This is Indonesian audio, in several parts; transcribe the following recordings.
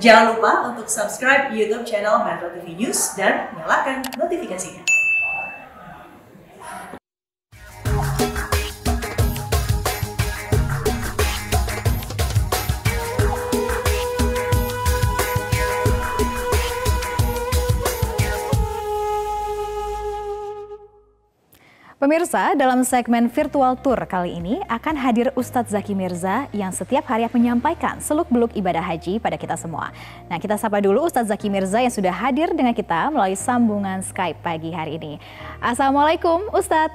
Jangan lupa untuk subscribe YouTube channel Metro TV News dan nyalakan notifikasinya. Pemirsa, dalam segmen virtual tour kali ini akan hadir Ustadz Zaki Mirza yang setiap hari menyampaikan seluk-beluk ibadah haji pada kita semua. Nah, kita sapa dulu Ustadz Zaki Mirza yang sudah hadir dengan kita melalui sambungan Skype pagi hari ini. Assalamualaikum Ustadz.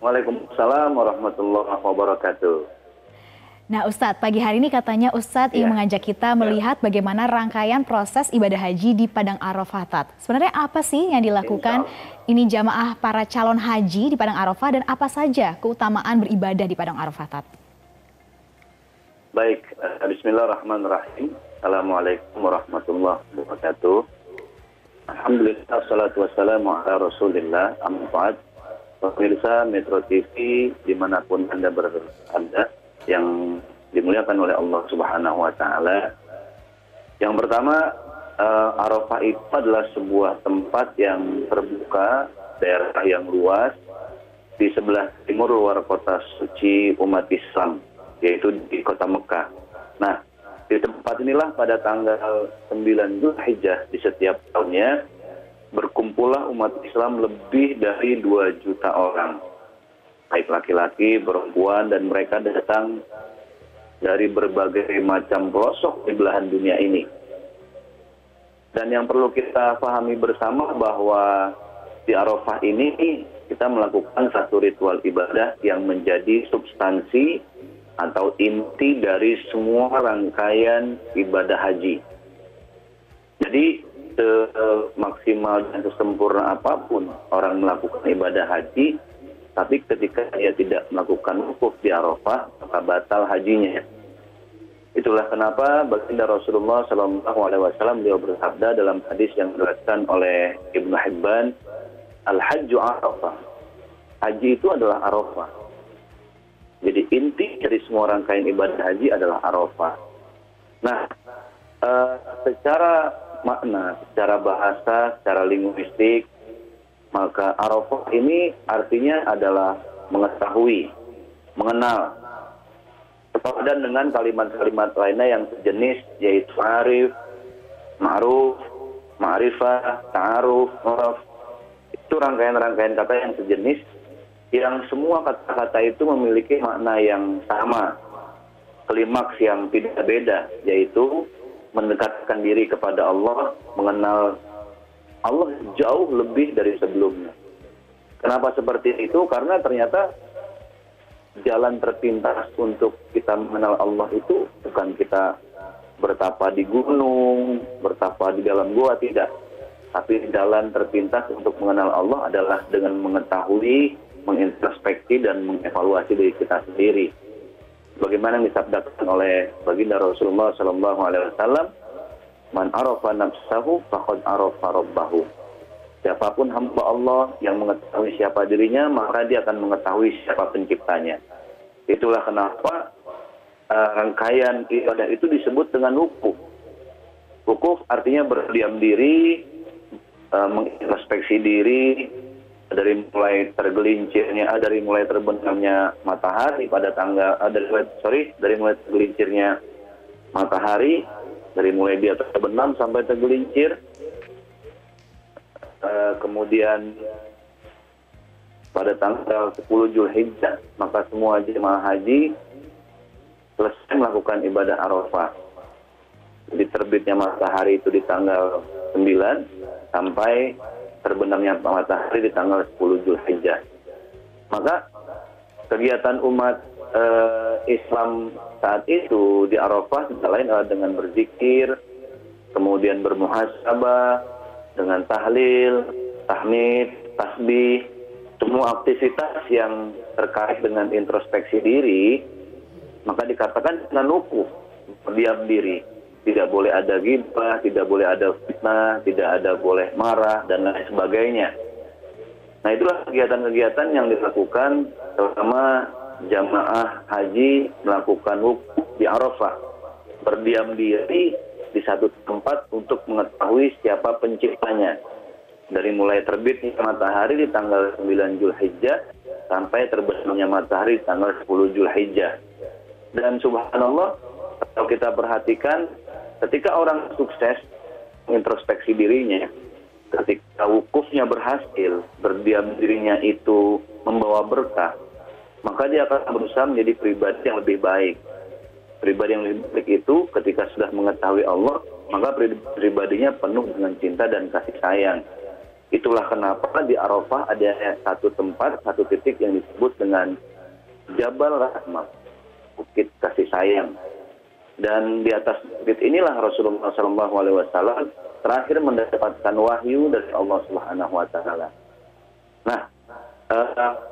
Waalaikumsalam warahmatullahi wabarakatuh. Nah Ustadz, pagi hari ini katanya Ustadz ingin mengajak kita melihat bagaimana rangkaian proses ibadah haji di Padang Arafah. Sebenarnya apa sih yang dilakukan ini jamaah para calon haji di Padang Arafah dan apa saja keutamaan beribadah di Padang Arafah? Baik, bismillahirrahmanirrahim. Assalamualaikum warahmatullahi wabarakatuh. Alhamdulillah, salatu wassalamu ala rasulillah, amma ba'd. Pemirsa Metro TV dimanapun Anda berada, yang dimuliakan oleh Allah Subhanahu wa Ta'ala. Yang pertama, Arafah itu adalah sebuah tempat yang terbuka, daerah yang luas di sebelah timur luar kota suci umat Islam, yaitu di kota Mekah. Nah, di tempat inilah pada tanggal 9 Dzulhijjah di setiap tahunnya berkumpullah umat Islam lebih dari 2 juta orang. Baik laki-laki, perempuan, dan mereka datang dari berbagai macam pelosok di belahan dunia ini. Dan yang perlu kita pahami bersama bahwa di Arafah ini kita melakukan satu ritual ibadah yang menjadi substansi atau inti dari semua rangkaian ibadah haji. Jadi semaksimal dan sesempurna apapun orang melakukan ibadah haji, tapi ketika dia tidak melakukan wukuf di Arafah, maka batal hajinya. Itulah kenapa baginda Rasulullah SAW beliau bersabda dalam hadis yang diriwayatkan oleh Ibnu Hibban, Al-Hajju Arafah. Haji itu adalah Arafah. Jadi inti dari semua rangkaian ibadah haji adalah Arafah. Nah, secara makna, secara bahasa, secara linguistik, maka Arafah ini artinya adalah mengetahui, mengenal. Sepadan dengan kalimat-kalimat lainnya yang sejenis, yaitu arif, ma'ruf, ma'rifah, ta'aruf, ma'ruf. Itu rangkaian-rangkaian kata yang sejenis, yang semua kata-kata itu memiliki makna yang sama. Klimaks yang tidak beda, yaitu mendekatkan diri kepada Allah, mengenal Allah jauh lebih dari sebelumnya. Kenapa seperti itu? Karena ternyata jalan terpintas untuk kita mengenal Allah itu bukan kita bertapa di gunung, bertapa di dalam gua, tidak. Tapi jalan terpintas untuk mengenal Allah adalah dengan mengetahui, mengintrospeksi, dan mengevaluasi diri kita sendiri. Bagaimana yang disabdakan oleh baginda Rasulullah SAW, Man arafa nafsahu faqad arafa rabbahu. Siapapun hamba Allah yang mengetahui siapa dirinya, maka dia akan mengetahui siapa penciptanya. Itulah kenapa rangkaian ibadah itu disebut dengan wukuf. Wukuf artinya berdiam diri, mengintrospeksi diri dari mulai terbenamnya matahari pada tanggal dari mulai tergelincirnya matahari, dari mulai dia terbenam sampai tergelincir, kemudian pada tanggal 10 Dzulhijjah maka semua jemaah haji selesai melakukan ibadah Arafah. Jadi terbitnya matahari itu di tanggal 9 sampai terbenamnya matahari di tanggal 10 Dzulhijjah. Maka kegiatan umat Islam saat itu di Arafah tidak lain adalah dengan berzikir, kemudian bermuhasabah, dengan tahlil, tahmid, tasbih, semua aktivitas yang terkait dengan introspeksi diri, maka dikatakan dengan wukuf, berdiam diri. Tidak boleh ada ghibah, tidak boleh ada fitnah, tidak ada boleh marah, dan lain sebagainya. Nah, itulah kegiatan-kegiatan yang dilakukan selama jamaah haji melakukan wukuf di Arafah. Berdiam diri di satu tempat untuk mengetahui siapa penciptanya. Dari mulai terbitnya matahari di tanggal 9 Zulhijjah sampai terbenamnya matahari di tanggal 10 Zulhijjah. Dan subhanallah, kalau kita perhatikan, ketika orang sukses introspeksi dirinya, ketika wukufnya berhasil, berdiam dirinya itu membawa berkah, maka dia akan berusaha menjadi pribadi yang lebih baik. Pribadi yang lebih baik itu ketika sudah mengetahui Allah, maka pribadinya penuh dengan cinta dan kasih sayang. Itulah kenapa di Arafah ada satu tempat, satu titik yang disebut dengan Jabal Rahmah, bukit kasih sayang. Dan di atas bukit inilah Rasulullah SAW terakhir mendapatkan wahyu dari Allah Subhanahu Wa Taala. Nah,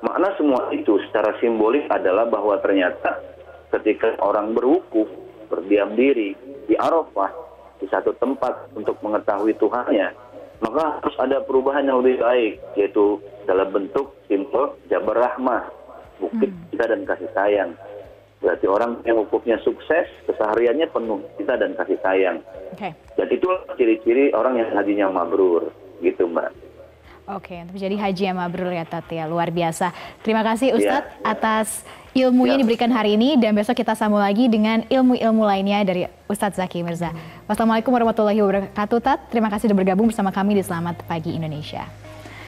makna semua itu secara simbolik adalah bahwa ternyata ketika orang berwukuf, berdiam diri di Arafah, di satu tempat untuk mengetahui Tuhannya, maka harus ada perubahan yang lebih baik, yaitu dalam bentuk simbol Jabal Rahmah, bukit cinta dan kasih sayang. Berarti orang yang wukufnya sukses, kesehariannya penuh cinta dan kasih sayang. Dan itulah ciri-ciri orang yang hajinya mabrur, gitu Mbak. Oke, untuk menjadi haji yang mabrur ya Tat, ya luar biasa. Terima kasih Ustadz atas ilmu yang diberikan hari ini, dan besok kita sambung lagi dengan ilmu-ilmu lainnya dari Ustadz Zaki Mirza. Wassalamualaikum warahmatullahi wabarakatuh Tat. Terima kasih sudah bergabung bersama kami di Selamat Pagi Indonesia.